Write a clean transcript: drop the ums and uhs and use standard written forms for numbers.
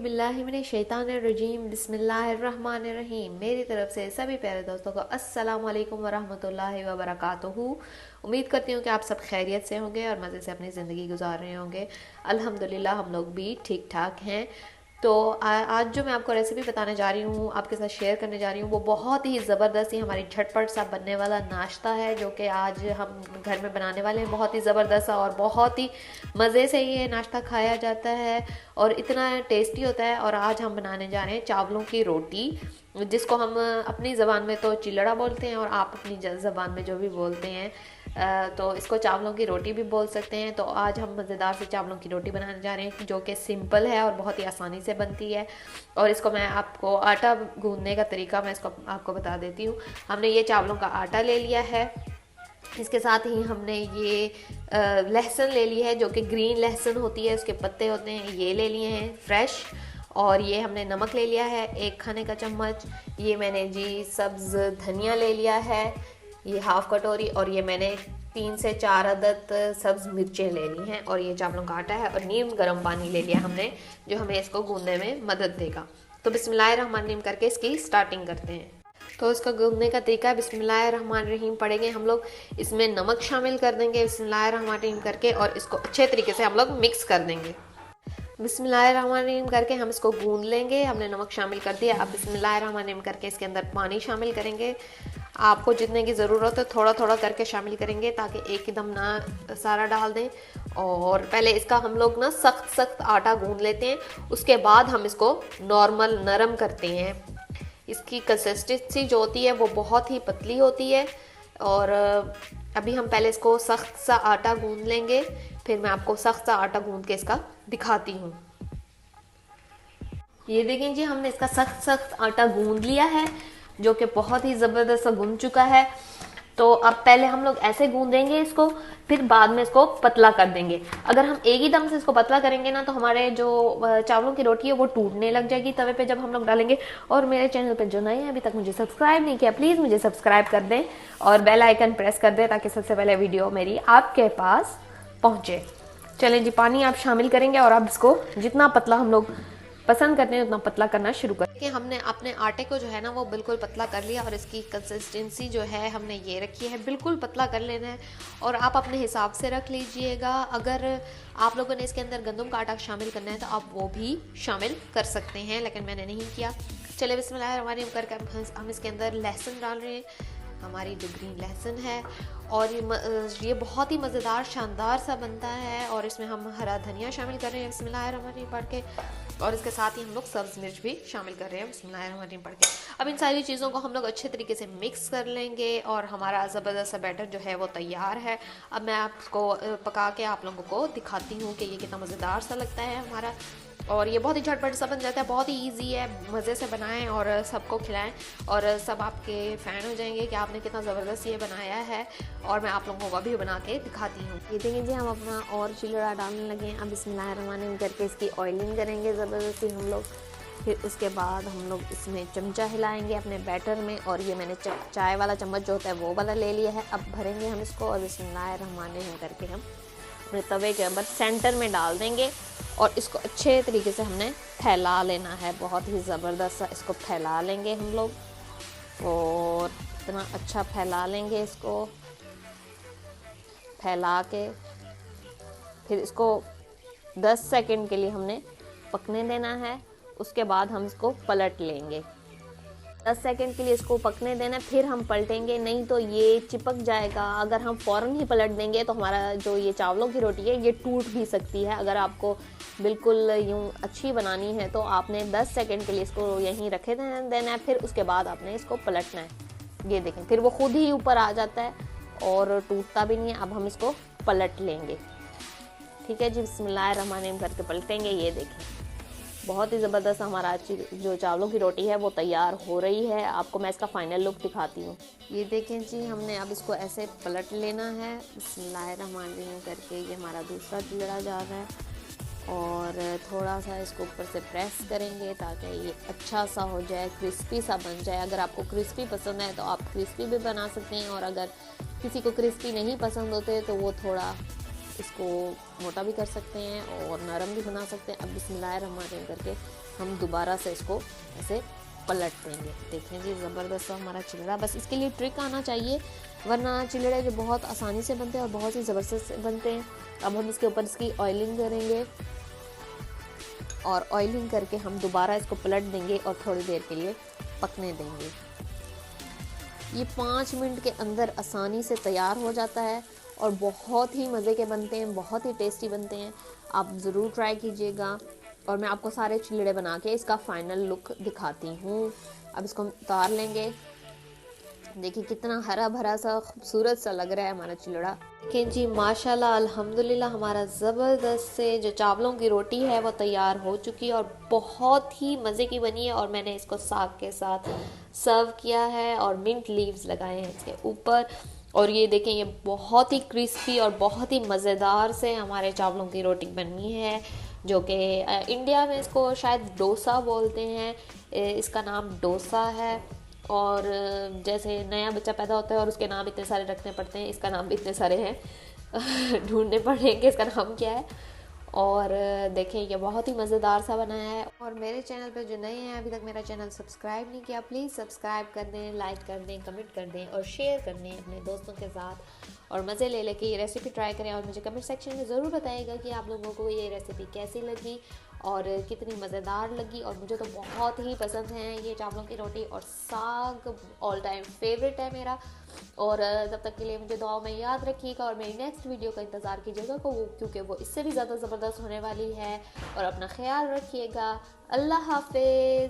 औज़ुबिल्लाहिमिनश्शैतानिर्रजीम बिस्मिल्लाहिर्रहमानिर्रहीम। मेरी तरफ से सभी प्यारे दोस्तों को अस्सलाम वालेकुम वरहमतुल्लाहि वबरकातुहू। उम्मीद करती हूँ कि आप सब खैरियत से होंगे और मज़े से अपनी ज़िंदगी गुजार रहे होंगे। अल्हम्दुलिल्लाह हम लोग भी ठीक ठाक हैं। तो आज जो मैं आपको रेसिपी बताने जा रही हूँ, आपके साथ शेयर करने जा रही हूँ, वो बहुत ही ज़बरदस्त ही हमारी झटपट सा बनने वाला नाश्ता है जो कि आज हम घर में बनाने वाले हैं। बहुत ही ज़बरदस्त सा और बहुत ही मज़े से ये नाश्ता खाया जाता है और इतना टेस्टी होता है। और आज हम बनाने जा रहे हैं चावलों की रोटी, जिसको हम अपनी ज़बान में तो चिलड़ा बोलते हैं और आप अपनी ज़बान में जो भी बोलते हैं तो इसको चावलों की रोटी भी बोल सकते हैं। तो आज हम मज़ेदार से चावलों की रोटी बनाने जा रहे हैं जो कि सिंपल है और बहुत ही आसानी से बनती है। और इसको मैं आपको आटा गूंदने का तरीका मैं इसको आपको बता देती हूँ। हमने ये चावलों का आटा ले लिया है, इसके साथ ही हमने ये लहसुन ले ली है जो कि ग्रीन लहसुन होती है, उसके पत्ते होते हैं, ये ले लिए हैं फ्रेश। और ये हमने नमक ले लिया है 1 खाने का चम्मच। ये मैंने जी सब्ज़ धनिया ले लिया है, ये हाफ कटोरी। और ये मैंने 3 से 4 अदद सब्ज़ मिर्चें ले ली हैं। और ये चावलों का आटा है और नीम गर्म पानी ले लिया हमने जो हमें इसको गूंदने में मदद देगा। तो बिस्मिल्लाहिर्रहमानिर्रहीम करके इसकी स्टार्टिंग करते हैं। तो इसका गूंदने का तरीका बिस्मिल्लाहिर्रहमानिर्रहीम पढ़ेंगे हम लोग। इसमें नमक शामिल कर देंगे बिस्मिल्लाहिर्रहमानिर्रहीम करके और इसको अच्छे तरीके से हम लोग मिक्स कर देंगे। बिस्मिल्लाहिर्रहमानिर्रहीम करके हम इसको गूंद लेंगे। हमने नमक शामिल कर दिया, अब बिस्मिल्लाहिर्रहमानिर्रहीम करके इसके अंदर पानी शामिल करेंगे। आपको जितने की ज़रूरत है थोड़ा थोड़ा करके शामिल करेंगे ताकि एकदम ना सारा डाल दें। और पहले इसका हम लोग ना सख्त सख्त आटा गूंद लेते हैं, उसके बाद हम इसको नॉर्मल नरम करते हैं। इसकी कंसिस्टेंसी जो होती है वो बहुत ही पतली होती है। और अभी हम पहले इसको सख्त सा आटा गूंद लेंगे, फिर मैं आपको सख्त सा आटा गूंद के इसका दिखाती हूँ। ये देखें जी, हमने इसका सख्त सख्त आटा गूंद लिया है जो कि बहुत ही ज़बरदस्त सा गूंद चुका है। तो अब पहले हम लोग ऐसे गूंदेंगे इसको, फिर बाद में इसको पतला कर देंगे। अगर हम एक ही दम से इसको पतला करेंगे ना तो हमारे जो चावलों की रोटी है वो टूटने लग जाएगी तवे पे जब हम लोग डालेंगे। और मेरे चैनल पे जो नए हैं अभी तक मुझे सब्सक्राइब नहीं किया, प्लीज़ मुझे सब्सक्राइब कर दें और बेल आइकन प्रेस कर दें ताकि सबसे पहले वीडियो मेरी आपके पास पहुँचे। चलें जी, पानी आप शामिल करेंगे और अब इसको जितना पतला हम लोग पसंद करते हैं उतना पतला करना शुरू करें। कि हमने अपने आटे को जो है ना वो बिल्कुल पतला कर लिया और इसकी कंसिस्टेंसी जो है हमने ये रखी है, बिल्कुल पतला कर लेना है। और आप अपने हिसाब से रख लीजिएगा। अगर आप लोगों ने इसके अंदर गंदम का आटा शामिल करना है तो आप वो भी शामिल कर सकते हैं, लेकिन मैंने नहीं किया। चले बिस्मिल्लाहिर्रहमानिर्रहीम करके हम इसके अंदर लहसुन डाल रहे हैं, हमारी जो ग्रीन लहसुन है। और ये बहुत ही मज़ेदार शानदार सा बनता है। और इसमें हम हरा धनिया शामिल कर रहे हैं बिस्मिल्लाहिर्रहमानिर्रहीम पढ़ के, और इसके साथ ही हम लोग सब्ज़ मिर्च भी शामिल कर रहे हैं बिस्मिल्लाहिर्रहमानिर्रहीम पढ़ के। अब इन सारी चीज़ों को हम लोग अच्छे तरीके से मिक्स कर लेंगे और हमारा ज़बरदस्त सा बैटर जो है वो तैयार है। अब मैं आपको पका के आप लोगों को दिखाती हूँ कि ये कितना मज़ेदार सा लगता है हमारा। और ये बहुत ही झटपट सा बन जाता है, बहुत ही इजी है। मज़े से बनाएं और सबको खिलाएं और सब आपके फ़ैन हो जाएंगे कि आपने कितना ज़बरदस्त ये बनाया है। और मैं आप लोगों को भी बना के दिखाती हूँ। ये देखिए जी, हम अपना और चिलड़ा डालने लगे हैं। अब बिस्मिल्लाहिर्रहमानिर्रहीम करके इसकी ऑयलिंग करेंगे ज़बरदस्ती हम लोग। फिर उसके बाद हम लोग इसमें चमचा हिलाएंगे अपने बैटर में। और ये मैंने चाय वाला चम्मच जो होता है वो वाला ले लिया है। अब भरेंगे हम इसको और बिस्मिल्लाहिर्रहमानिर्रहीम करके हम अपने तवे के अंदर सेंटर में डाल देंगे और इसको अच्छे तरीके से हमने फैला लेना है। बहुत ही ज़बरदस्त सा इसको फैला लेंगे हम लोग और इतना अच्छा फैला लेंगे इसको। फैला के फिर इसको 10 सेकंड के लिए हमने पकने देना है। उसके बाद हम इसको पलट लेंगे। 10 सेकंड के लिए इसको पकने देना, फिर हम पलटेंगे, नहीं तो ये चिपक जाएगा। अगर हम फ़ौरन ही पलट देंगे तो हमारा जो ये चावलों की रोटी है ये टूट भी सकती है। अगर आपको बिल्कुल यूँ अच्छी बनानी है तो आपने 10 सेकंड के लिए इसको यहीं रखे देना है, फिर उसके बाद आपने इसको पलटना है। ये देखें, फिर वो खुद ही ऊपर आ जाता है और टूटता भी नहीं है। अब हम इसको पलट लेंगे, ठीक है जी। बिस्मिल्लाहिर्रहमानिर्रहीम करके पलटेंगे। ये देखें, बहुत ही ज़बरदस्त हमारा जो चावलों की रोटी है वो तैयार हो रही है। आपको मैं इसका फाइनल लुक दिखाती हूँ। ये देखें जी, हमने अब इसको ऐसे पलट लेना है बिस्मिल्लाहिर्रहमानिर्रहीम करके। ये हमारा दूसरा चिलड़ा जा रहा है और थोड़ा सा इसको ऊपर से प्रेस करेंगे ताकि ये अच्छा सा हो जाए, क्रिस्पी सा बन जाए। अगर आपको क्रिस्पी पसंद है तो आप क्रिस्पी भी बना सकते हैं, और अगर किसी को क्रिस्पी नहीं पसंद होते तो वो थोड़ा इसको मोटा भी कर सकते हैं और नरम भी बना सकते हैं। अब बिस्मिल्लाहिर्रहमानिर्रहीम करके हम दोबारा से इसको ऐसे पलट देंगे। देखें जी, ज़बरदस्त हमारा चिलड़ा। बस इसके लिए ट्रिक आना चाहिए, वरना चिलड़े जो बहुत आसानी से बनते हैं और बहुत ही ज़बरदस्त बनते हैं। अब हम इसके ऊपर इसकी ऑयलिंग करेंगे और ऑयलिंग करके हम दोबारा इसको पलट देंगे और थोड़ी देर के लिए पकने देंगे। ये 5 मिनट के अंदर आसानी से तैयार हो जाता है और बहुत ही मज़े के बनते हैं, बहुत ही टेस्टी बनते हैं। आप ज़रूर ट्राई कीजिएगा। और मैं आपको सारे चिलड़े बना के इसका फाइनल लुक दिखाती हूँ। अब इसको हम उतार लेंगे। देखिए कितना हरा भरा सा खूबसूरत सा लग रहा है हमारा चिलड़ा। देखिए जी, माशाल्लाह अल्हम्दुलिल्लाह हमारा ज़बरदस्त से जो चावलों की रोटी है वो तैयार हो चुकी है और बहुत ही मज़े की बनी है। और मैंने इसको साग के साथ सर्व किया है और मिंट लीव्स लगाए हैं इसके ऊपर। और ये देखें, ये बहुत ही क्रिस्पी और बहुत ही मज़ेदार से हमारे चावलों की रोटी बनी है, जो कि इंडिया में इसको शायद डोसा बोलते हैं। इसका नाम डोसा है। और जैसे नया बच्चा पैदा होता है और उसके नाम इतने सारे रखने पड़ते हैं, इसका नाम भी इतने सारे हैं ढूंढने पड़ेंगे इसका नाम क्या है। और देखें, ये बहुत ही मज़ेदार सा बनाया है। और मेरे चैनल पे जो नए हैं, अभी तक मेरा चैनल सब्सक्राइब नहीं किया, प्लीज़ सब्सक्राइब कर दें, लाइक कर दें, कमेंट कर दें और शेयर कर दें अपने दोस्तों के साथ। और मज़े ले लेके ये रेसिपी ट्राई करें और मुझे कमेंट सेक्शन में ज़रूर बताइएगा कि आप लोगों को ये रेसिपी कैसी लगी और कितनी मज़ेदार लगी। और मुझे तो बहुत ही पसंद है ये चावलों की रोटी और साग, ऑल टाइम फेवरेट है मेरा। और तब तक के लिए मुझे दुआओं में याद रखिएगा और मेरी नेक्स्ट वीडियो का इंतज़ार कीजिएगा क्योंकि वो इससे भी ज़्यादा ज़बरदस्त होने वाली है। और अपना ख्याल रखिएगा। अल्लाह हाफिज़।